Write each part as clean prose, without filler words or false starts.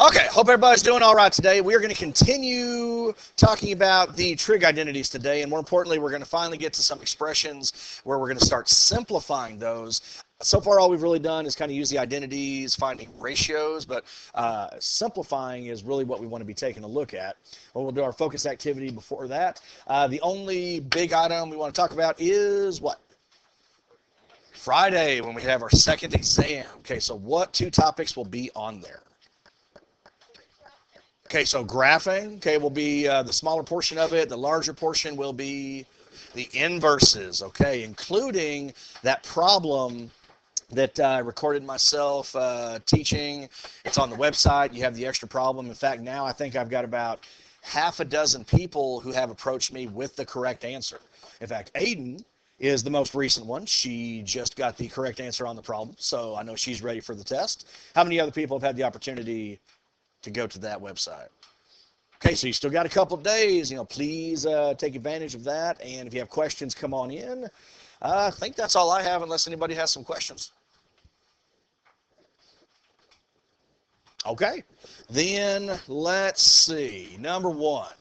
Okay, hope everybody's doing all right today. We are going to continue talking about the trig identities today, and more importantly, we're going to finally get to some expressions where we're going to start simplifying those. So far, all we've really done is kind of use the identities, finding ratios, but simplifying is really what we want to be taking a look at. Well, we'll do our focus activity before that. The only big item we want to talk about is what? Friday, when we have our second exam. Okay, so what two topics will be on there? Okay, so graphing, okay, will be the smaller portion of it. The larger portion will be the inverses, okay, including that problem that I recorded myself teaching. It's on the website. You have the extra problem. In fact, now I think I've got about half a dozen people who have approached me with the correct answer. In fact, Aiden is the most recent one. She just got the correct answer on the problem, so I know she's ready for the test. How many other people have had the opportunity to go to that website? Okay, so you still got a couple of days. Please take advantage of that. And if you have questions, come on in. I think that's all I have, unless anybody has some questions. Okay, then let's see. Number one.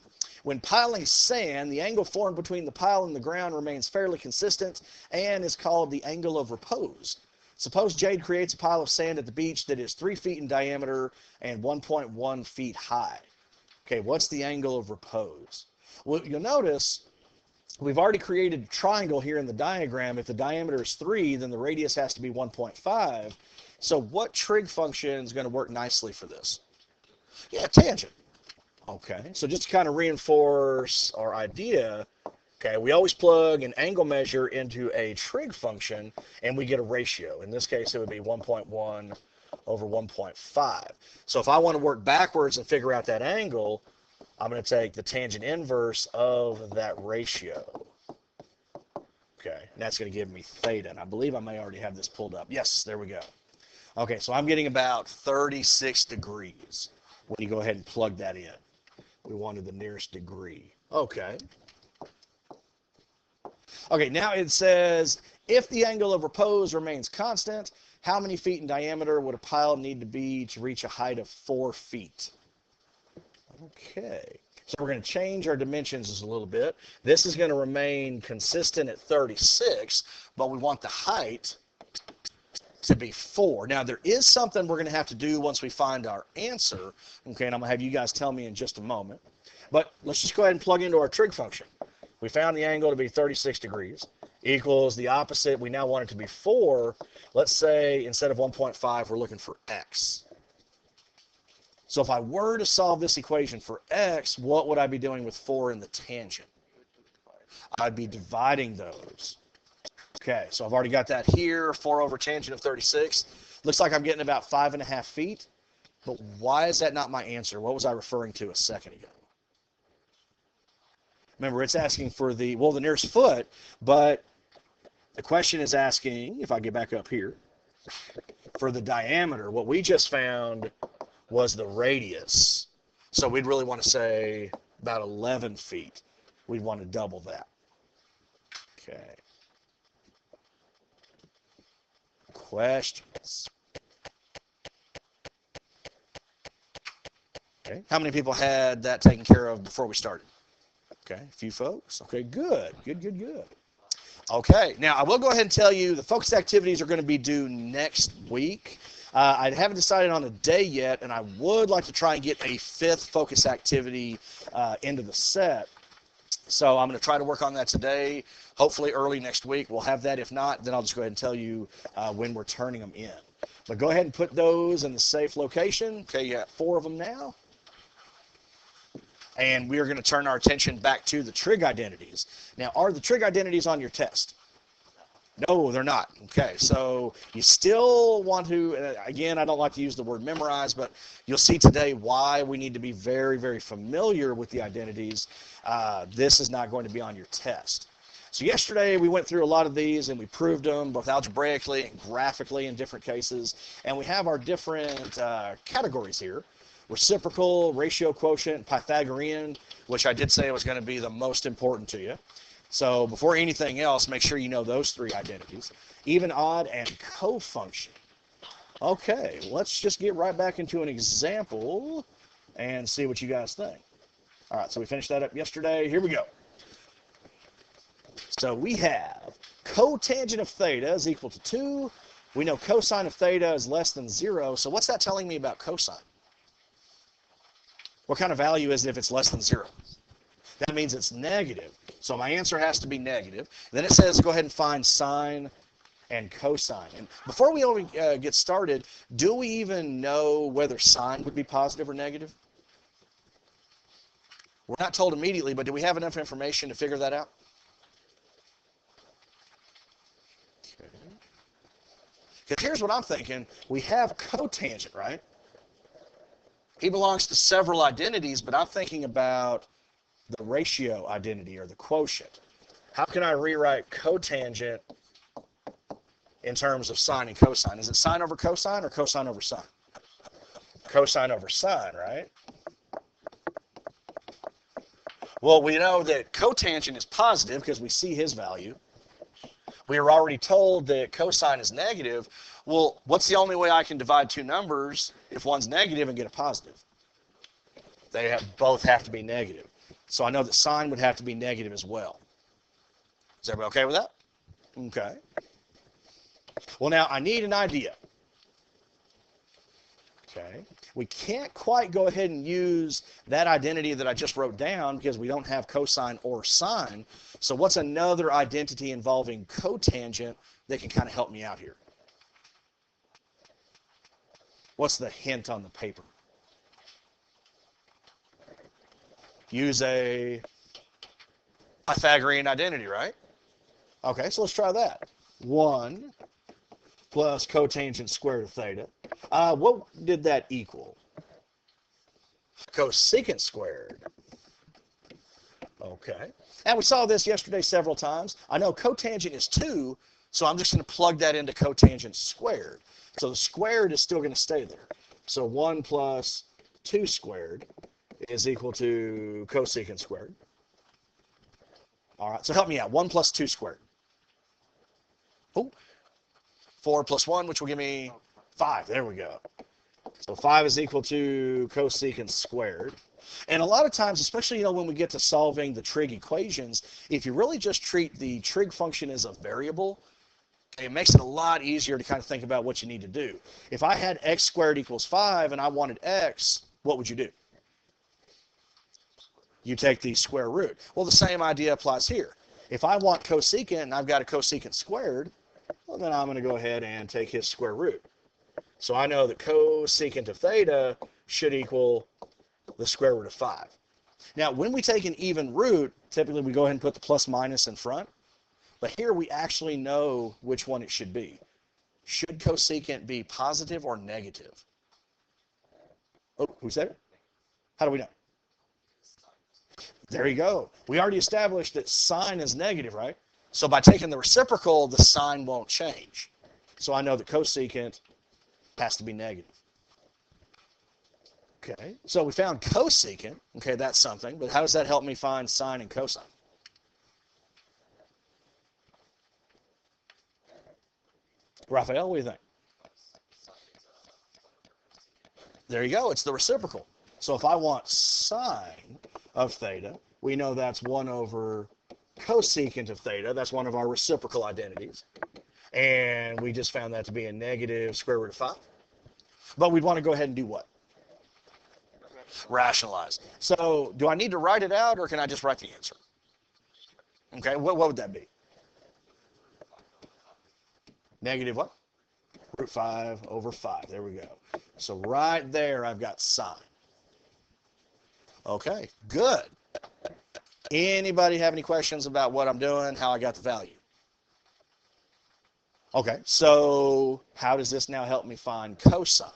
When piling sand, the angle formed between the pile and the ground remains fairly consistent and is called the angle of repose. Suppose Jade creates a pile of sand at the beach that is 3 feet in diameter and 1.1 feet high. Okay, what's the angle of repose? Well, you'll notice we've already created a triangle here in the diagram. If the diameter is 3, then the radius has to be 1.5. So what trig function is going to work nicely for this? Yeah, tangent. Okay, so just to kind of reinforce our idea, okay, we always plug an angle measure into a trig function and we get a ratio. In this case, it would be 1.1 over 1.5. So if I want to work backwards and figure out that angle, I'm going to take the tangent inverse of that ratio. Okay, and that's going to give me theta. And I believe I may already have this pulled up. Yes, there we go. Okay, so I'm getting about 36 degrees. When you go ahead and plug that in. We wanted the nearest degree. Okay. Okay, now it says, if the angle of repose remains constant, how many feet in diameter would a pile need to be to reach a height of 4 feet? Okay. So we're going to change our dimensions a little bit. This is going to remain consistent at 36, but we want the height to be 4. Now, there is something we're going to have to do once we find our answer, okay, and I'm going to have you guys tell me in just a moment. But let's just go ahead and plug into our trig function. We found the angle to be 36 degrees, equals the opposite. We now want it to be 4. Let's say instead of 1.5, we're looking for x. So if I were to solve this equation for x, what would I be doing with 4 in the tangent? I'd be dividing those. Okay, so I've already got that here, 4 over tangent of 36. Looks like I'm getting about 5.5 feet, but why is that not my answer? What was I referring to a second ago? Remember, it's asking for the nearest foot, but the question is asking, if I get back up here, for the diameter. What we just found was the radius. So we'd really want to say about 11 feet. We'd want to double that. Okay. Questions? Okay. How many people had that taken care of before we started? Okay, a few folks. Okay, good. Okay, now I will go ahead and tell you the focus activities are going to be due next week. I haven't decided on a day yet, and I would like to try and get a 5th focus activity into the set. So I'm going to try to work on that today. Hopefully early next week we'll have that. If not, then I'll just go ahead and tell you when we're turning them in. But go ahead and put those in the safe location. Okay, you got 4 of them now. And we are going to turn our attention back to the trig identities. Now, are the trig identities on your test? No, they're not. Okay, so you still want to, again, I don't like to use the word memorize, but you'll see today why we need to be very, very familiar with the identities. This is not going to be on your test. So yesterday we went through a lot of these and we proved them both algebraically and graphically in different cases. And we have our different categories here. Reciprocal, ratio quotient, Pythagorean, which I did say was going to be the most important to you. So before anything else, make sure you know those 3 identities. Even, odd, and cofunction. Okay, let's just get right back into an example and see what you guys think. All right, so we finished that up yesterday. Here we go. So we have cotangent of theta is equal to 2. We know cosine of theta is less than 0. So what's that telling me about cosine? What kind of value is it if it's less than 0? That means it's negative. So my answer has to be negative. Then it says go ahead and find sine and cosine. And before we get started, do we even know whether sine would be positive or negative? We're not told immediately, but do we have enough information to figure that out? Okay. Because here's what I'm thinking. We have cotangent, right? He belongs to several identities, but I'm thinking about the ratio identity or the quotient. How can I rewrite cotangent in terms of sine and cosine? Is it sine over cosine or cosine over sine? Cosine over sine, right? Well, we know that cotangent is positive because we see his value. We were already told that cosine is negative. Well, what's the only way I can divide two numbers if one's negative and get a positive? They both have to be negative. So I know that sine would have to be negative as well. Is everybody okay with that? Okay. Well, now I need an idea. Okay. We can't quite go ahead and use that identity that I just wrote down because we don't have cosine or sine. So what's another identity involving cotangent that can kind of help me out here? What's the hint on the paper? Use a Pythagorean identity, right? Okay, so let's try that. 1 plus cotangent squared of theta. What did that equal? Cosecant squared. Okay. And we saw this yesterday several times. I know cotangent is 2, so I'm just going to plug that into cotangent squared. So the squared is still going to stay there. So 1 plus 2 squared is equal to cosecant squared. All right, so help me out. 1 plus 2 squared. Oh, 4 plus 1, which will give me 5. There we go. So 5 is equal to cosecant squared. And a lot of times, especially when we get to solving the trig equations, if you really just treat the trig function as a variable, it makes it a lot easier to kind of think about what you need to do. If I had x squared equals 5 and I wanted x, what would you do? You take the square root. Well, the same idea applies here. If I want cosecant and I've got a cosecant squared, well, then I'm going to go ahead and take his square root. So I know that cosecant of theta should equal the square root of 5. Now, when we take an even root, typically we go ahead and put the plus minus in front. But here we actually know which one it should be. Should cosecant be positive or negative? Oh, who said it? How do we know? There you go. We already established that sine is negative, right? So by taking the reciprocal, the sign won't change. So I know that cosecant has to be negative. Okay, so we found cosecant. Okay, that's something. But how does that help me find sine and cosine? Raphael, what do you think? There you go. It's the reciprocal. So if I want sine of theta, we know that's 1 over cosecant of theta. That's one of our reciprocal identities. And we just found that to be a negative square root of 5. But we'd want to go ahead and do what? Rationalize. So do I need to write it out or can I just write the answer? Okay, what would that be? Negative what? Root 5 over 5. There we go. So right there I've got sine. Okay, good. Anybody have any questions about what I'm doing, how I got the value? Okay, so how does this now help me find cosine?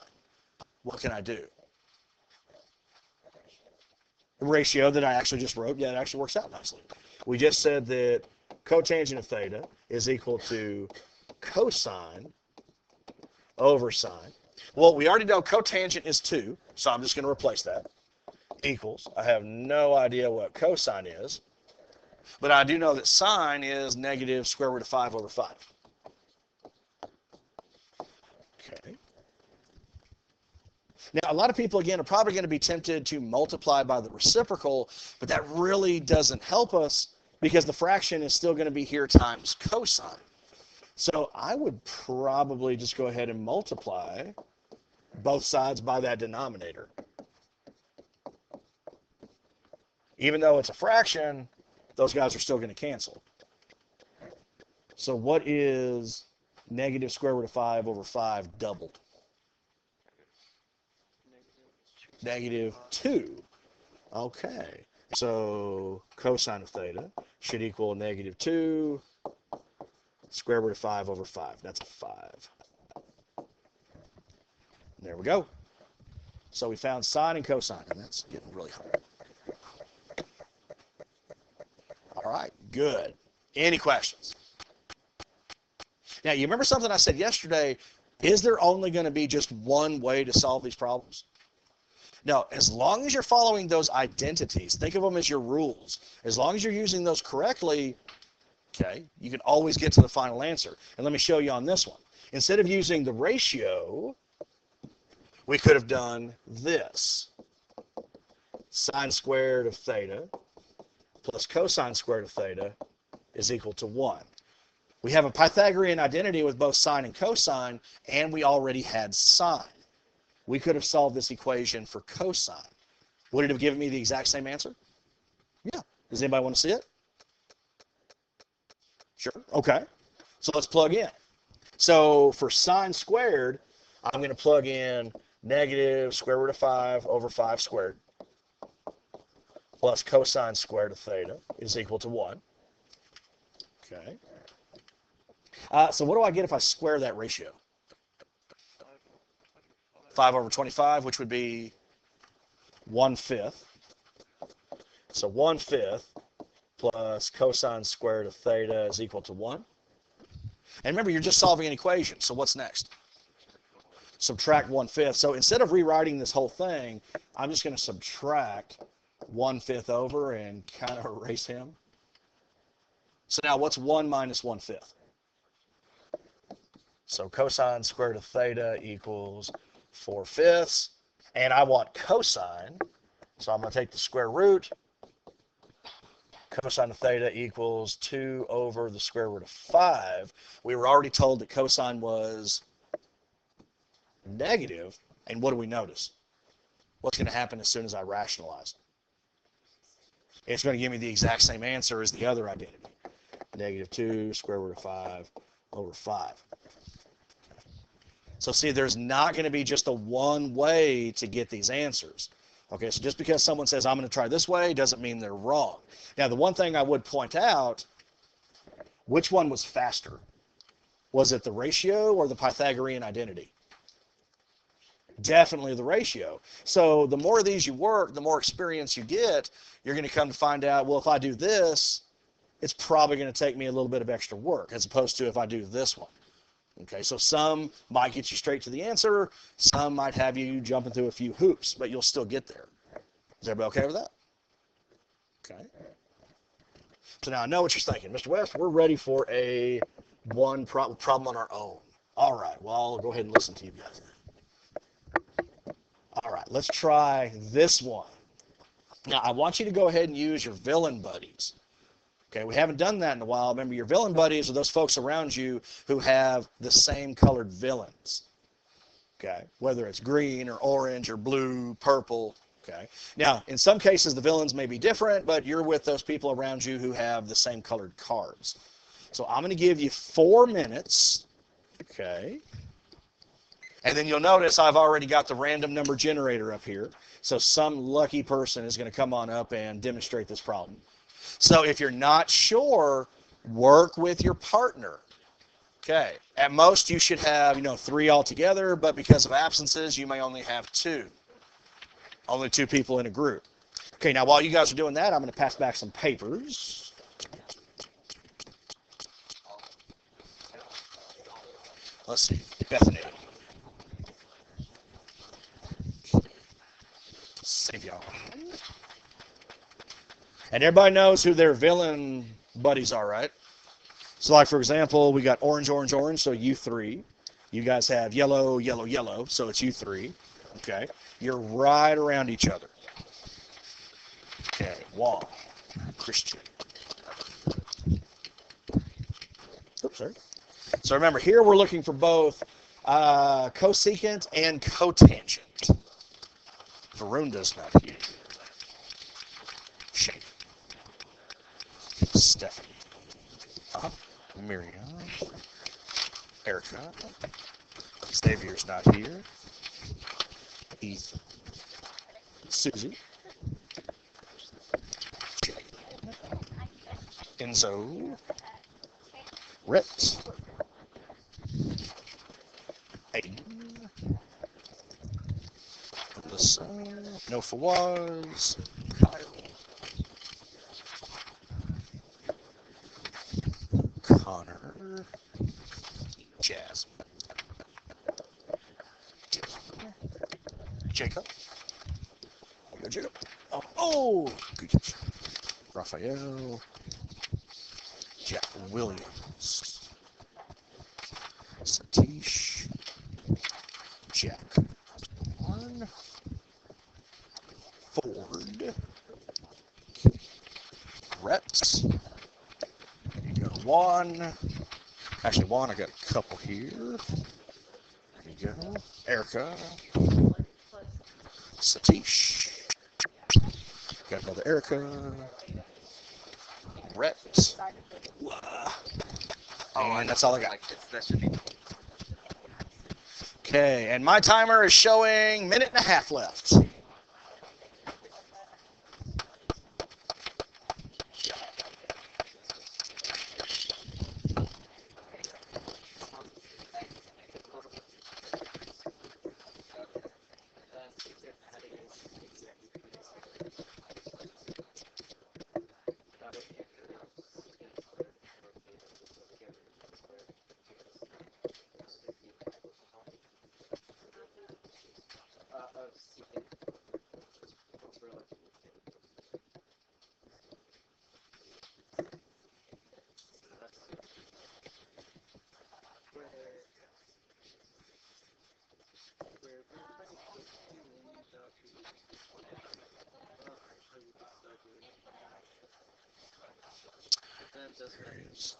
What can I do? The ratio that I actually just wrote, yeah, it actually works out nicely. We just said that cotangent of theta is equal to cosine over sine. Well, we already know cotangent is 2, so I'm just going to replace that. Equals, I have no idea what cosine is, but I do know that sine is negative square root of 5 over 5. Okay. Now, a lot of people, again, are probably going to be tempted to multiply by the reciprocal, but that really doesn't help us because the fraction is still going to be here times cosine. So I would probably just go ahead and multiply both sides by that denominator. Even though it's a fraction, those guys are still going to cancel. So what is negative square root of 5 over 5 doubled? Negative 2. Okay. So cosine of theta should equal negative 2 square root of 5 over 5. That's a 5. There we go. So we found sine and cosine, and that's getting really hard. All right, good. Any questions? Now, you remember something I said yesterday? Is there only going to be just one way to solve these problems? No, as long as you're following those identities, think of them as your rules. As long as you're using those correctly, okay, you can always get to the final answer. And let me show you on this one. Instead of using the ratio, we could have done this. Sine squared of theta plus cosine squared of theta is equal to 1. We have a Pythagorean identity with both sine and cosine, and we already had sine. We could have solved this equation for cosine. Would it have given me the exact same answer? Yeah. Does anybody want to see it? Sure. Okay. So let's plug in. So for sine squared, I'm going to plug in negative square root of 5 over 5 squared plus cosine squared of theta is equal to 1. Okay. So what do I get if I square that ratio? 5 over 25, which would be 1/5. So 1/5 plus cosine squared of theta is equal to 1. And remember, you're just solving an equation. So what's next? Subtract 1/5. So instead of rewriting this whole thing, I'm just going to subtract 1/5 over and kind of erase him. So now what's 1 minus 1/5? So cosine squared of theta equals 4/5. And I want cosine. So I'm going to take the square root. Cosine of theta equals 2 over the square root of 5. We were already told that cosine was negative. And what do we notice? What's going to happen as soon as I rationalize? It's going to give me the exact same answer as the other identity. Negative 2 square root of 5 over 5. So see, there's not going to be just a one way to get these answers. Okay, so just because someone says, I'm going to try this way, doesn't mean they're wrong. Now, the one thing I would point out, which one was faster? Was it the ratio or the Pythagorean identity? Definitely the ratio. So the more of these you work, the more experience you get, you're going to come to find out, well, if I do this, it's probably going to take me a little bit of extra work, as opposed to if I do this one. Okay, so some might get you straight to the answer, some might have you jumping through a few hoops, but you'll still get there. Is everybody okay with that? Okay. So now I know what you're thinking. Mr. West, we're ready for a problem on our own. All right, well, I'll go ahead and listen to you guys. All right, let's try this one. Now, I want you to go ahead and use your villain buddies. Okay, we haven't done that in a while. Remember, your villain buddies are those folks around you who have the same colored villains. Okay, whether it's green or orange or blue, purple. Okay, now, in some cases, the villains may be different, but you're with those people around you who have the same colored cards. So I'm going to give you 4 minutes. Okay. And then you'll notice I've already got the random number generator up here. So some lucky person is going to come on up and demonstrate this problem. So if you're not sure, work with your partner. Okay. At most, you should have, 3 altogether, but because of absences, you may only have 2. Only 2 people in a group. Okay, now while you guys are doing that, I'm going to pass back some papers. Let's see. Bethany. Save y'all. And everybody knows who their villain buddies are, right? So like, for example, we got orange, orange, orange, so you 3. You guys have yellow, yellow, yellow, so it's you 3. Okay, you're right around each other. Okay, Juan, Christian. Oops, sorry. So remember, here we're looking for both cosecant and cotangent. Varunda's not here. Shane. Stephanie. Miriam. Erica. Xavier's not here. Ethan. Susie. Jane. Enzo. Rhett. Aiden. Alyssa. No Fawaz. Kyle. Connor. Jasmine. Dylan. Jacob. Go Jacob. Oh, good catch. Raphael. Jack Williams. Satish. Jack. One. Ford. Rhett. You got Juan. Actually, Juan, I got a couple here. There you go. Erica. Satish. Got another Erica. Rhett. And that's all I got. Okay, and my timer is showing 1.5 minutes left.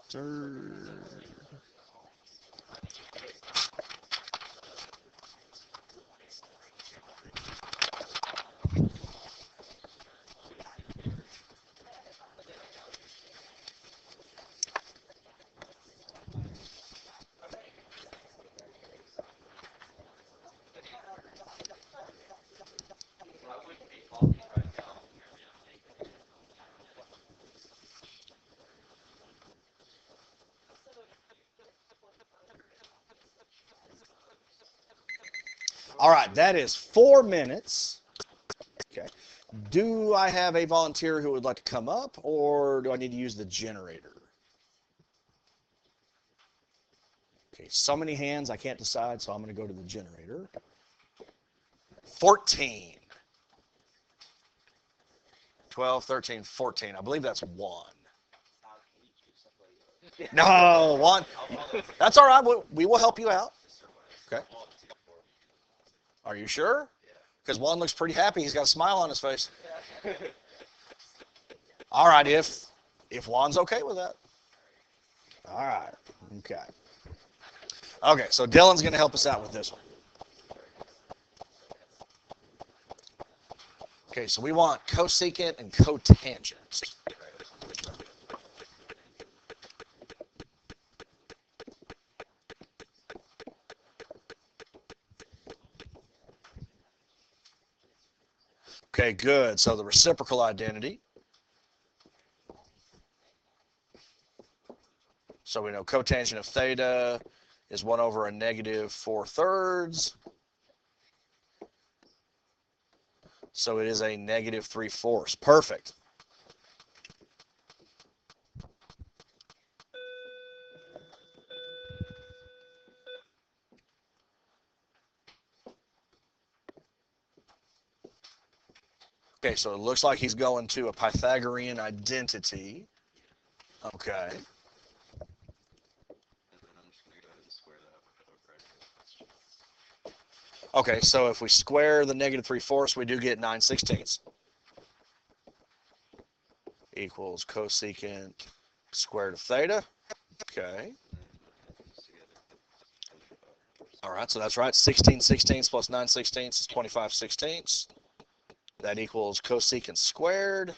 Third. All right, that is 4 minutes. Okay. Do I have a volunteer who would like to come up, or do I need to use the generator? Okay, so many hands, I can't decide, so I'm going to go to the generator. 14. 12, 13, 14. I believe that's 1. No, 1. That's all right. We will help you out. Okay. Are you sure? Because 1 looks pretty happy. He's got a smile on his face. All right, if Juan's okay with that. All right. Okay. Okay, so Dylan's going to help us out with this one. Okay, so we want cosecant and cotangent. Okay, good. So the reciprocal identity. So we know cotangent of theta is 1 over a negative 4/3. So it is a negative 3/4. Perfect. Okay, so it looks like he's going to a Pythagorean identity. Okay. Okay, so if we square the negative 3/4, we do get 9/16 equals cosecant squared of theta. Okay. All right, so that's right. 16/16 plus 9/16 is 25/16. That equals cosecant squared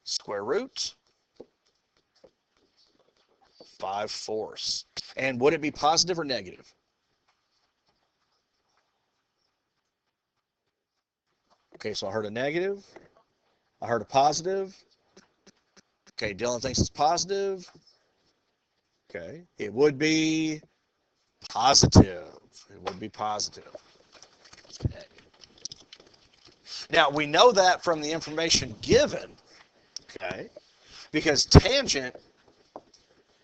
square root 5/4. And would it be positive or negative? Okay, so I heard a negative. I heard a positive. Okay, Dylan thinks it's positive. Okay, it would be positive. It would be positive. Okay. Now, we know that from the information given, okay, because tangent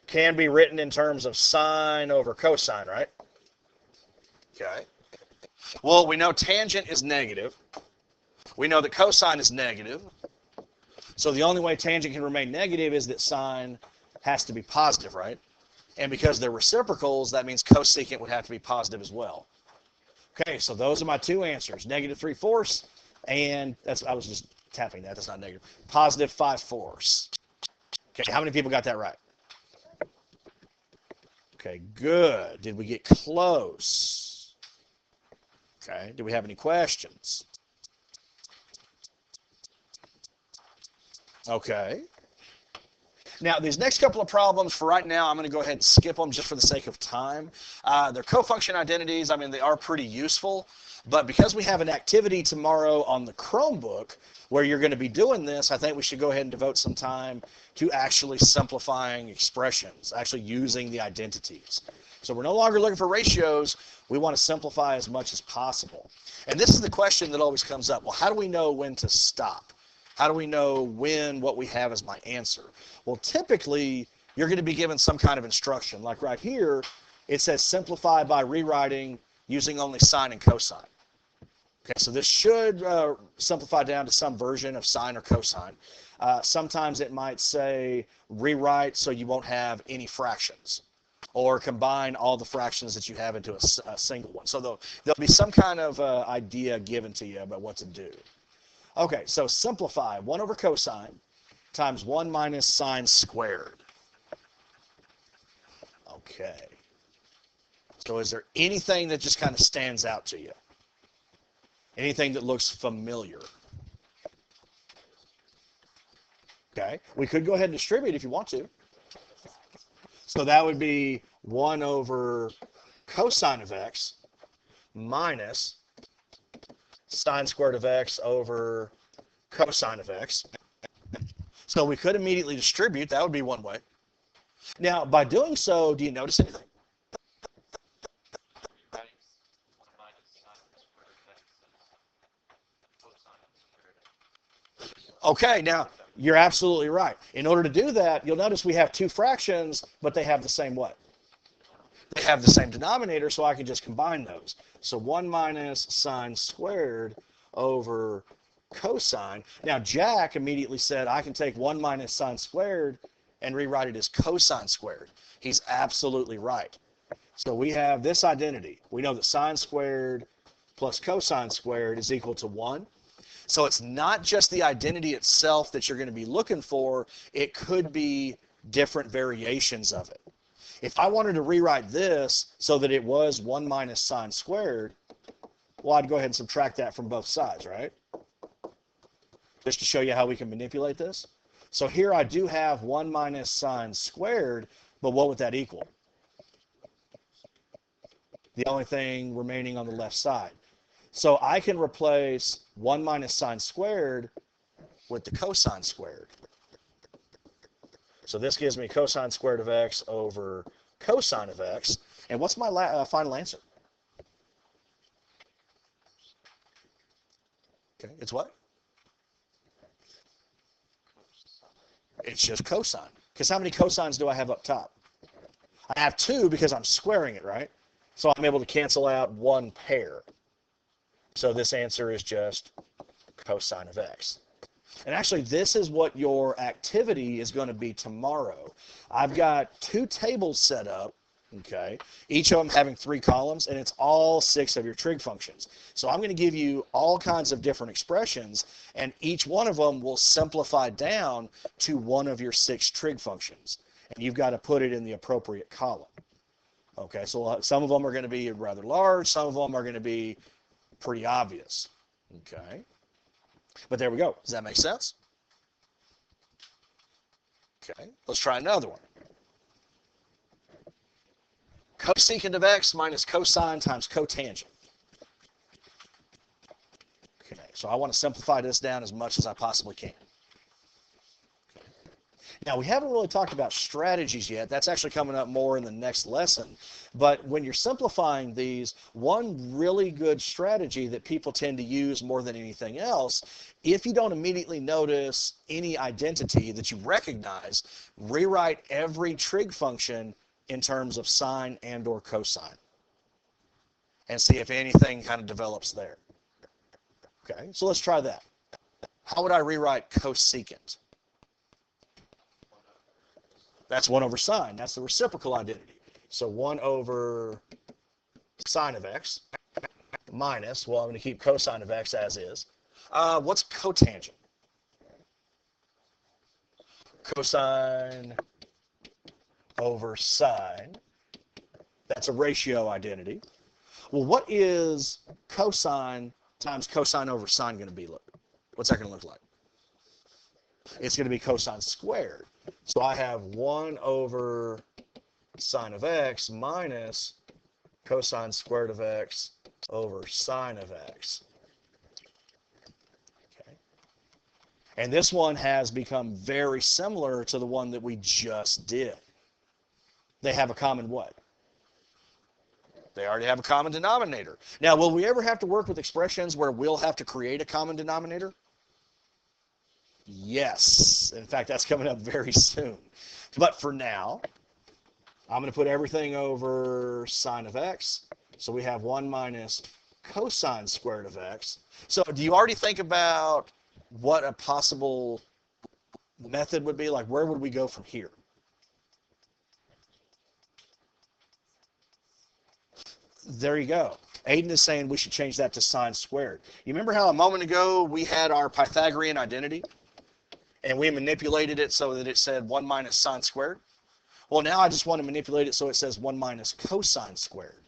can be written in terms of sine over cosine, right? Okay. Well, we know tangent is negative. We know that cosine is negative. So the only way tangent can remain negative is that sine has to be positive, right? And because they're reciprocals, that means cosecant would have to be positive as well. Okay, so those are my two answers. Negative 3/4, and I was just tapping that. That's not negative. Positive 5/4. Okay, how many people got that right? Okay, good. Did we get close? Okay, do we have any questions? Okay. Now, these next couple of problems, for right now, I'm going to go ahead and skip them just for the sake of time. They're cofunction identities. I mean, they are pretty useful. But because we have an activity tomorrow on the Chromebook where you're going to be doing this, I think we should go ahead and devote some time to actually simplifying expressions, actually using the identities. So we're no longer looking for ratios. We want to simplify as much as possible. And this is the question that always comes up. Well, how do we know when to stop? How do we know when what we have is my answer? Well, typically, you're going to be given some kind of instruction. Like right here, it says simplify by rewriting using only sine and cosine. Okay, so this should simplify down to some version of sine or cosine. Sometimes it might say rewrite so you won't have any fractions, or combine all the fractions that you have into a single one. So there'll be some kind of idea given to you about what to do. Okay, so simplify 1 over cosine times 1 minus sine squared. Okay. So is there anything that just kind of stands out to you? Anything that looks familiar? Okay. We could go ahead and distribute if you want to. So that would be 1 over cosine of x minus sine squared of x over cosine of x. So we could immediately distribute. That would be one way. Now, by doing so, do you notice anything? Okay, now you're absolutely right. In order to do that, you'll notice we have two fractions, but they have the same what? They have the same denominator, so I can just combine those. So 1 minus sine squared over cosine. Now, Jack immediately said, I can take 1 minus sine squared and rewrite it as cosine squared. He's absolutely right. So we have this identity. We know that sine squared plus cosine squared is equal to 1. So it's not just the identity itself that you're going to be looking for. It could be different variations of it. If I wanted to rewrite this so that it was 1 minus sine squared, well, I'd go ahead and subtract that from both sides, right? Just to show you how we can manipulate this. So here I do have 1 minus sine squared, but what would that equal? The only thing remaining on the left side. So I can replace 1 minus sine squared with the cosine squared. So this gives me cosine squared of x over cosine of x. And what's my final answer? Okay, it's what? It's just cosine. Because how many cosines do I have up top? I have 2 because I'm squaring it, right? So I'm able to cancel out one pair. So this answer is just cosine of x. And actually, this is what your activity is going to be tomorrow. I've got 2 tables set up Okay, each of them having 3 columns, and it's all 6 of your trig functions. So I'm going to give you all kinds of different expressions, and each one of them will simplify down to one of your 6 trig functions, and you've got to put it in the appropriate column. Okay, so some of them are going to be rather large, some of them are going to be pretty obvious. Okay, but there we go. Does that make sense? Okay, let's try another one. Cosecant of x minus cosine times cotangent. Okay, so I want to simplify this down as much as I possibly can. Okay. Now, we haven't really talked about strategies yet. That's actually coming up more in the next lesson. But when you're simplifying these, one really good strategy that people tend to use more than anything else, if you don't immediately notice any identity that you recognize, rewrite every trig function in terms of sine and or cosine, and see if anything kind of develops there. Okay, so let's try that. How would I rewrite cosecant? That's 1 over sine. That's the reciprocal identity. So 1 over sine of x minus, well, I'm going to keep cosine of x as is. What's cotangent? Cosine over sine. That's a ratio identity. Well, what is cosine times cosine over sine going to be? What's that going to look like? It's going to be cosine squared. So I have 1 over sine of x minus cosine squared of x over sine of x. Okay. And this one has become very similar to the one that we just did. They have a common what? They already have a common denominator. Now, will we ever have to work with expressions where we'll have to create a common denominator? Yes. In fact, that's coming up very soon. But for now, I'm going to put everything over sine of x. So we have 1 minus cosine squared of x. So do you already think about what a possible method would be? Like, where would we go from here? There you go. Aiden is saying we should change that to sine squared. You remember how a moment ago we had our Pythagorean identity? And we manipulated it so that it said 1 minus sine squared? Well, now I just want to manipulate it so it says 1 minus cosine squared.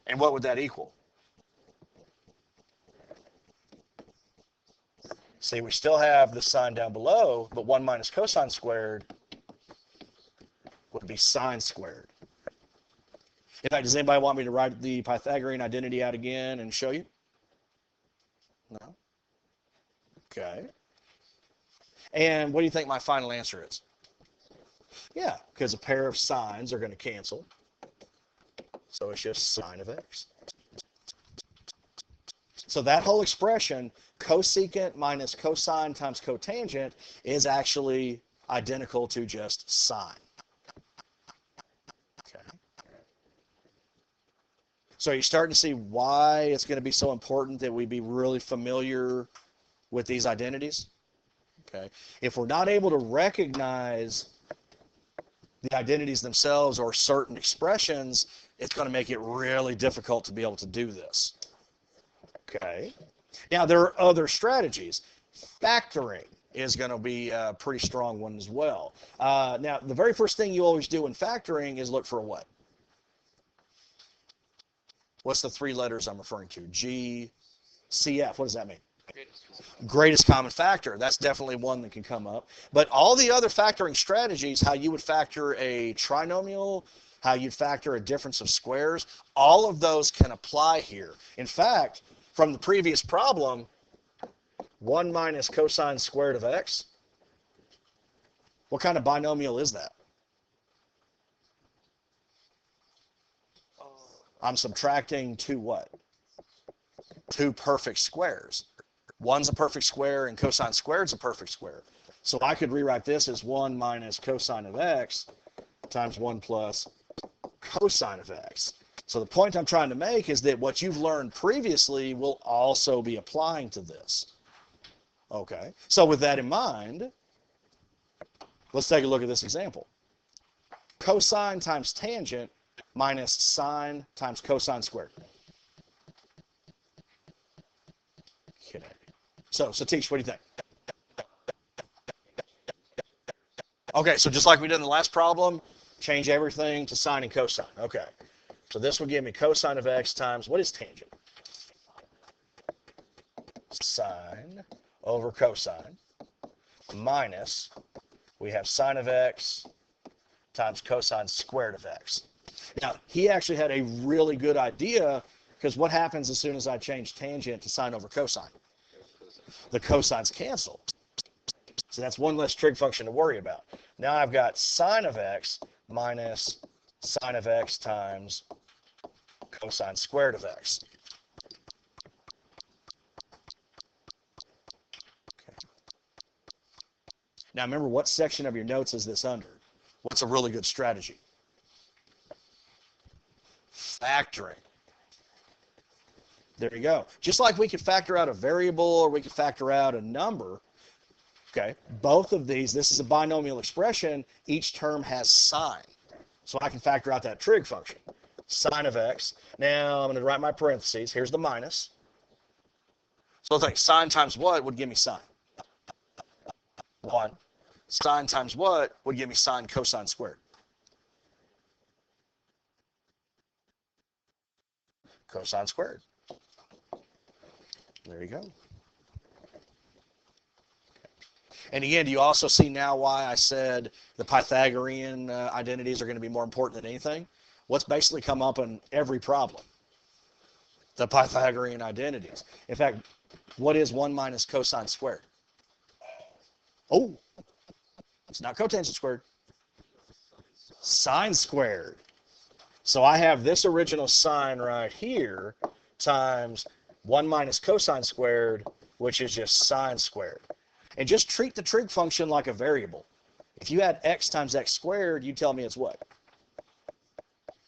And what would that equal? See, we still have the sign down below, but 1 minus cosine squared would be sine squared. In fact, does anybody want me to write the Pythagorean identity out again and show you? No? Okay. And what do you think my final answer is? Yeah, because a pair of sines are going to cancel. So it's just sine of x. So that whole expression, cosecant minus cosine times cotangent, is actually identical to just sine. Okay. So you're starting to see why it's going to be so important that we be really familiar with these identities. Okay. If we're not able to recognize the identities themselves or certain expressions, it's going to make it really difficult to be able to do this. Okay. Now, there are other strategies. Factoring is going to be a pretty strong one as well. Now, the very first thing you always do in factoring is look for a what? What's the 3 letters I'm referring to? G, C, F. What does that mean? Greatest common factor. That's definitely one that can come up. But all the other factoring strategies, how you would factor a trinomial, how you'd factor a difference of squares, all of those can apply here. In fact, from the previous problem, 1 minus cosine squared of x, what kind of binomial is that? I'm subtracting 2 what? 2 perfect squares. One's a perfect square and cosine squared is a perfect square. So I could rewrite this as 1 minus cosine of x times 1 plus cosine of x. So the point I'm trying to make is that what you've learned previously will also be applying to this. Okay, so with that in mind, let's take a look at this example. Cosine times tangent minus sine times cosine squared. Okay. So Satish, what do you think? Okay, so just like we did in the last problem, change everything to sine and cosine. Okay. So this will give me cosine of x times, what is tangent? Sine over cosine minus, we have sine of x times cosine squared of x. Now, he actually had a really good idea, because what happens as soon as I change tangent to sine over cosine? The cosines cancel. So that's one less trig function to worry about. Now I've got sine of x minus sine of x times cosine squared of x. Okay. Now remember, what section of your notes is this under? What's a really good strategy? Factoring. There you go. Just like we could factor out a variable or we could factor out a number, okay, both of these, this is a binomial expression, each term has sine. So I can factor out that trig function. Sine of x. Now I'm going to write my parentheses. Here's the minus. So think sine times what would give me sine? 1. Sine times what would give me sine cosine squared? Cosine squared. There you go. And again, do you also see now why I said the Pythagorean identities are going to be more important than anything? What's basically come up in every problem? The Pythagorean identities. In fact, what is 1 minus cosine squared? Oh, it's not cotangent squared. Sine squared. So I have this original sine right here times 1 minus cosine squared, which is just sine squared. And just treat the trig function like a variable. If you had x times x squared, you tell me it's what?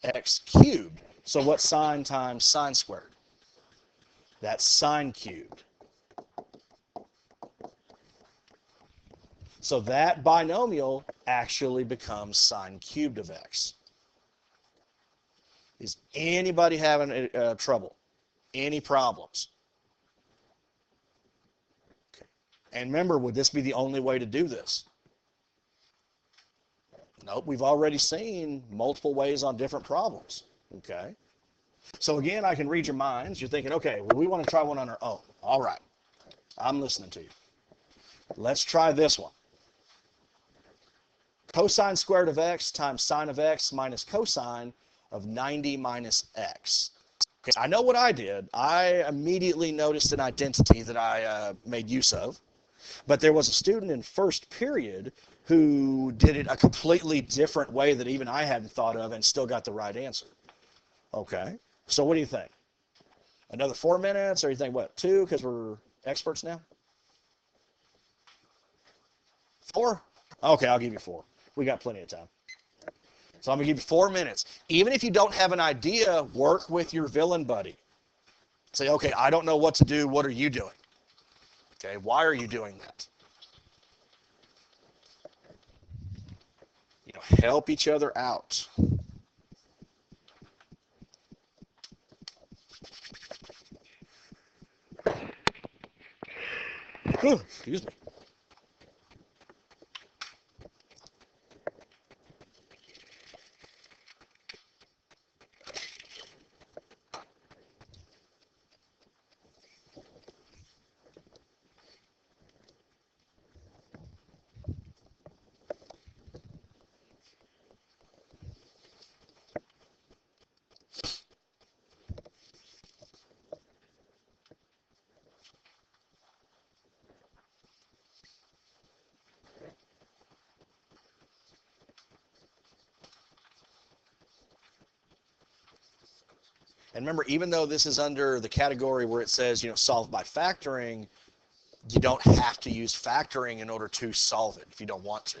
X cubed. So what's sine times sine squared? That's sine cubed. So that binomial actually becomes sine cubed of x. Is anybody having trouble? Any problems? Okay. And remember, would this be the only way to do this? Nope, we've already seen multiple ways on different problems. Okay. So again, I can read your minds. You're thinking, okay, well, we want to try one on our own. All right. I'm listening to you. Let's try this one. Cosine squared of x times sine of x minus cosine of 90 minus x. Okay, I know what I did. I immediately noticed an identity that I made use of. But there was a student in first period who did it a completely different way that even I hadn't thought of and still got the right answer. Okay, so what do you think? Another 4 minutes, or you think, what, 2, because we're experts now? 4? Okay, I'll give you 4. We got plenty of time. So I'm going to give you 4 minutes. Even if you don't have an idea, work with your villain buddy. Say, okay, I don't know what to do. What are you doing? Okay, why are you doing that? You know, help each other out. Excuse me. And remember, even though this is under the category where it says, you know, solve by factoring, you don't have to use factoring in order to solve it if you don't want to.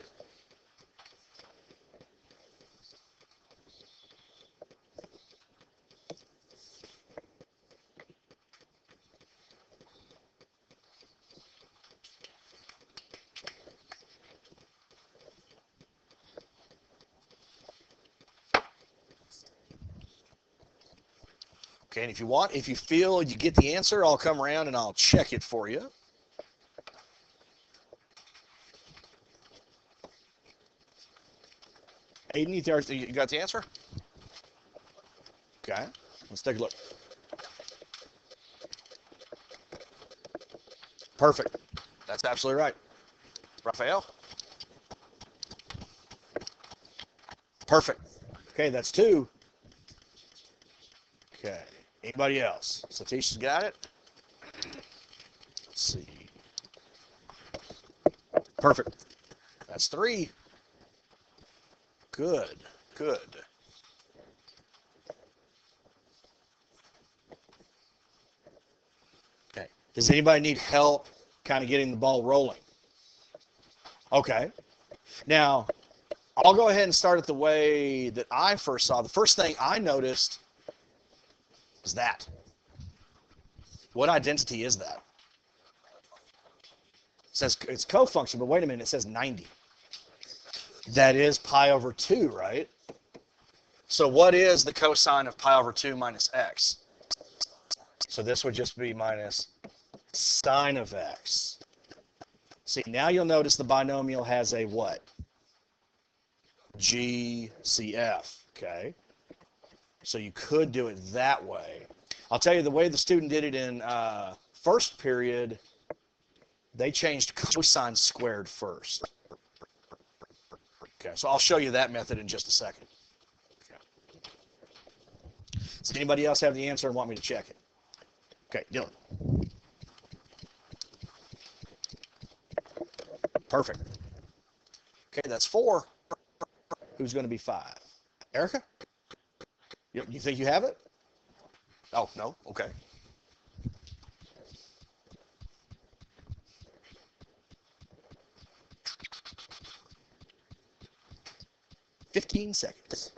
Okay, and if you feel you get the answer, I'll come around and I'll check it for you. Aiden, you got the answer? Okay, let's take a look. Perfect. That's absolutely right. Raphael? Perfect. Okay, that's 2. Okay. Anybody else? Satish's got it? Let's see. Perfect. That's 3. Good. Good. Okay. Does anybody need help kind of getting the ball rolling? Okay. Now, I'll go ahead and start it the way that I first saw. The first thing I noticed was that. What identity is that? It says it's cofunction, but wait a minute, it says 90. That is pi over 2, right? So what is the cosine of pi over 2 minus x? So this would just be minus sine of x. See, now you'll notice the binomial has a what? GCF, okay? So you could do it that way. I'll tell you the way the student did it in first period, they changed cosine squared first. Okay, so I'll show you that method in just a second. Okay. Does anybody else have the answer and want me to check it? Okay, Dylan. Perfect. Okay, that's 4. Who's going to be 5? Erica? You think you have it? Oh, no? Okay. "15 seconds.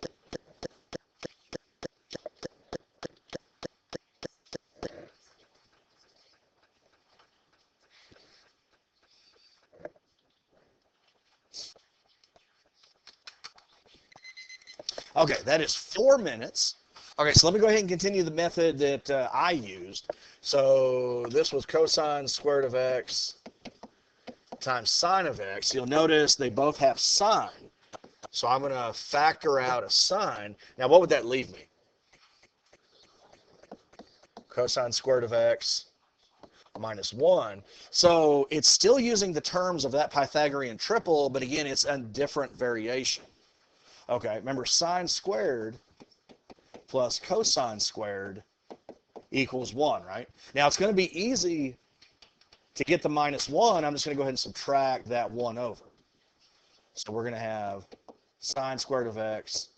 Okay, that is 4 minutes. Okay, so let me go ahead and continue the method that I used. So this was cosine squared of x times sine of x. You'll notice they both have sine. So I'm going to factor out a sine. Now, what would that leave me? Cosine squared of x minus 1. So it's still using the terms of that Pythagorean triple, but again, it's a different variation. Okay, remember sine squared plus cosine squared equals 1, right? Now, it's going to be easy to get the minus 1. I'm just going to go ahead and subtract that 1 over. So we're going to have sine squared of x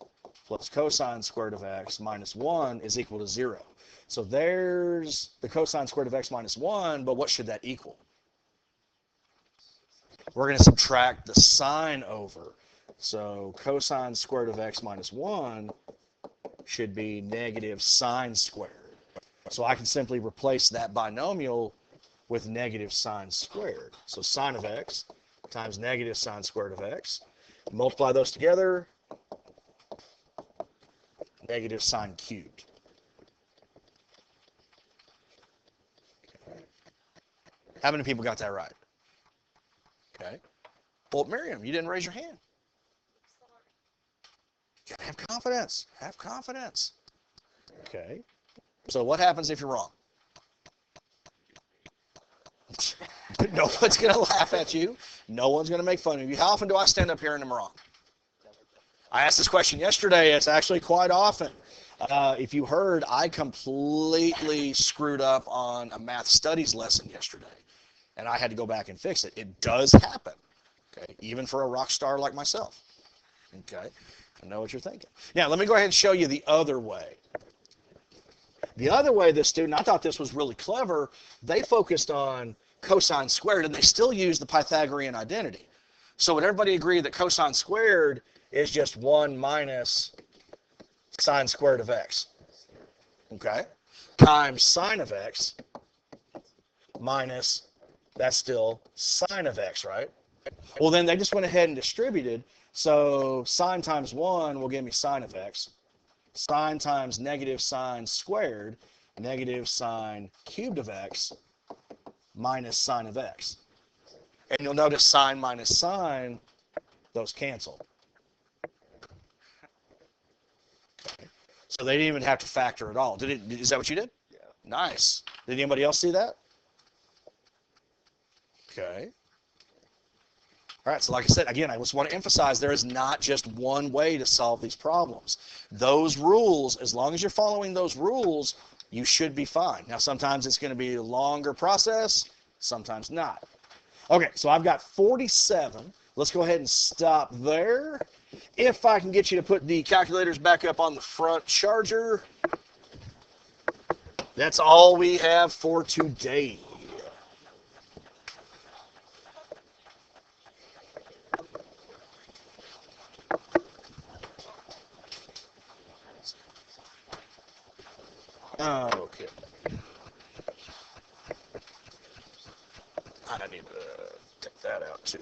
plus cosine squared of x minus 1 is equal to 0. So there's the cosine squared of x minus 1, but what should that equal? We're going to subtract the sine over. So cosine squared of x minus 1 should be negative sine squared. So I can simply replace that binomial with negative sine squared. So sine of x times negative sine squared of x. Multiply those together, negative sine cubed. How many people got that right? Okay. Well, Miriam, you didn't raise your hand. You gotta have confidence. Have confidence. Okay. So what happens if you're wrong? No one's going to laugh at you. No one's going to make fun of you. How often do I stand up here and I'm wrong? I asked this question yesterday. It's actually quite often. If you heard, I completely screwed up on a math studies lesson yesterday, and I had to go back and fix it. It does happen, okay, even for a rock star like myself. Okay, I know what you're thinking. Now, let me go ahead and show you the other way. The other way, this student, I thought this was really clever. They focused on cosine squared, and they still use the Pythagorean identity. So would everybody agree that cosine squared is just 1 minus sine squared of x? Okay. Times sine of x minus, that's still sine of x, right? Well, then they just went ahead and distributed. So sine times 1 will give me sine of x. Sine times negative sine squared negative sine cubed of x minus sine of x. And you'll notice sine minus sine, those cancel. Okay. So they didn't even have to factor at all. Is that what you did? Yeah. Nice. Did anybody else see that? Okay. All right, so like I said, again, I just want to emphasize there is not just one way to solve these problems. Those rules, as long as you're following those rules, you should be fine. Now, sometimes it's going to be a longer process, sometimes not. Okay, so I've got 47. Let's go ahead and stop there. If I can get you to put the calculators back up on the front charger, that's all we have for today. Okay. I need to take that out too.